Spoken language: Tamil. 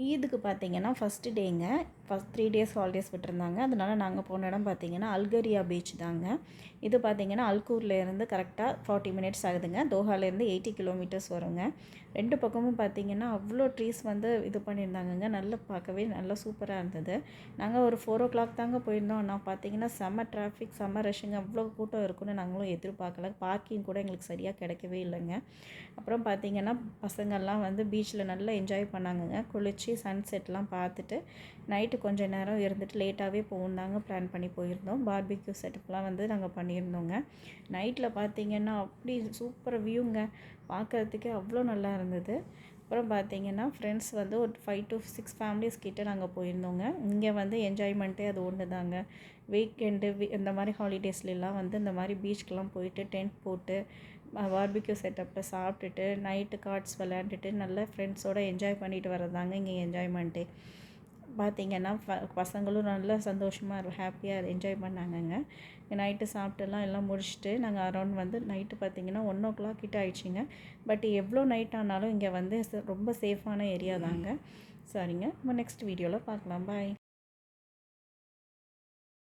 ஈதுக்கு பார்த்தீங்கன்னா ஃபஸ்ட்டு டேங்க. ஃபஸ்ட் 3 டேஸ் ஹாலிடேஸ் விட்டுருந்தாங்க. அதனால நாங்கள் போன இடம் பார்த்தீங்கன்னா அல்கரியா பீச் தாங்க. இது பார்த்தீங்கன்னா அல்கூர்லேருந்து கரெக்டாக 40 மினிட்ஸ் ஆகுதுங்க. தோஹாலேருந்து 80 கிலோமீட்டர்ஸ் வருங்க. 2 பக்கமும் பார்த்தீங்கன்னா அவ்வளோ ட்ரீஸ் வந்து இது பண்ணியிருந்தாங்கங்க. நல்லா பார்க்கவே நல்லா சூப்பராக இருந்தது. நாங்கள் ஒரு 4:00 தாங்க போயிருந்தோம். ஆனால் பார்த்தீங்கன்னா செம்ம டிராஃபிக், செம்ம ரஷ்ஷுங்க. அவ்வளோ கூட்டம் இருக்குன்னு நாங்களும் எதிர்பார்க்கல. பார்க்கிங் கூட எங்களுக்கு சரியாக கிடைக்கவே இல்லைங்க. அப்புறம் பார்த்தீங்கன்னா பசங்கள்லாம் வந்து பீச்சில் நல்லா என்ஜாய் பண்ணாங்கங்க. குளித்து சன்செட்லாம் பார்த்துட்டு நைட்டு கொஞ்சம் நேரம் இருந்துட்டு லேட்டாகவே போகணுன்னாங்க பிளான் பண்ணி போயிருந்தோம். பார்பிக்யூ செட்டப்லாம் வந்து நாங்கள் பண்ணியிருந்தோங்க. நைட்டில் பார்த்தீங்கன்னா அப்படி சூப்பர் வியூங்க. பார்க்குறதுக்கே அவ்வளோ நல்லா இருந்தது. அப்புறம் பார்த்தீங்கன்னா ஃப்ரெண்ட்ஸ் வந்து ஒரு 5 to 6 ஃபேமிலிஸ் கிட்ட நாங்கள் போயிருந்தோங்க. இங்கே வந்து என்ஜாய்மெண்ட்டே அது ஒன்று தாங்க. வீக்கெண்டு இந்த மாதிரி ஹாலிடேஸ்லாம் வந்து இந்த மாதிரி பீச்சுக்கெலாம் போயிட்டு டென்ட் போட்டு பார்பிக்யூ செட்டப்பில் சாப்பிட்டுட்டு நைட்டு கார்ட்ஸ் விளையாண்டுட்டு நல்லா ஃப்ரெண்ட்ஸோடு என்ஜாய் பண்ணிட்டு வரதாங்க இங்கே என்ஜாய்மெண்ட்டே. பார்த்திங்கன்னா பசங்களும் நல்லா சந்தோஷமாக ஹாப்பியாக என்ஜாய் பண்ணாங்கங்க. நைட்டு சாப்பிட்டுலாம் எல்லாம் முடிச்சுட்டு நாங்கள் அரௌண்ட் வந்து நைட்டு பார்த்திங்கன்னா 1:00 கிட்ட ஆயிடுச்சுங்க. பட் எவ்வளோ நைட் ஆனாலும் இங்கே வந்து ரொம்ப சேஃபான ஏரியா தாங்க. சரிங்க, நம்ம நெக்ஸ்ட் வீடியோவில் பார்க்கலாம். பாய்.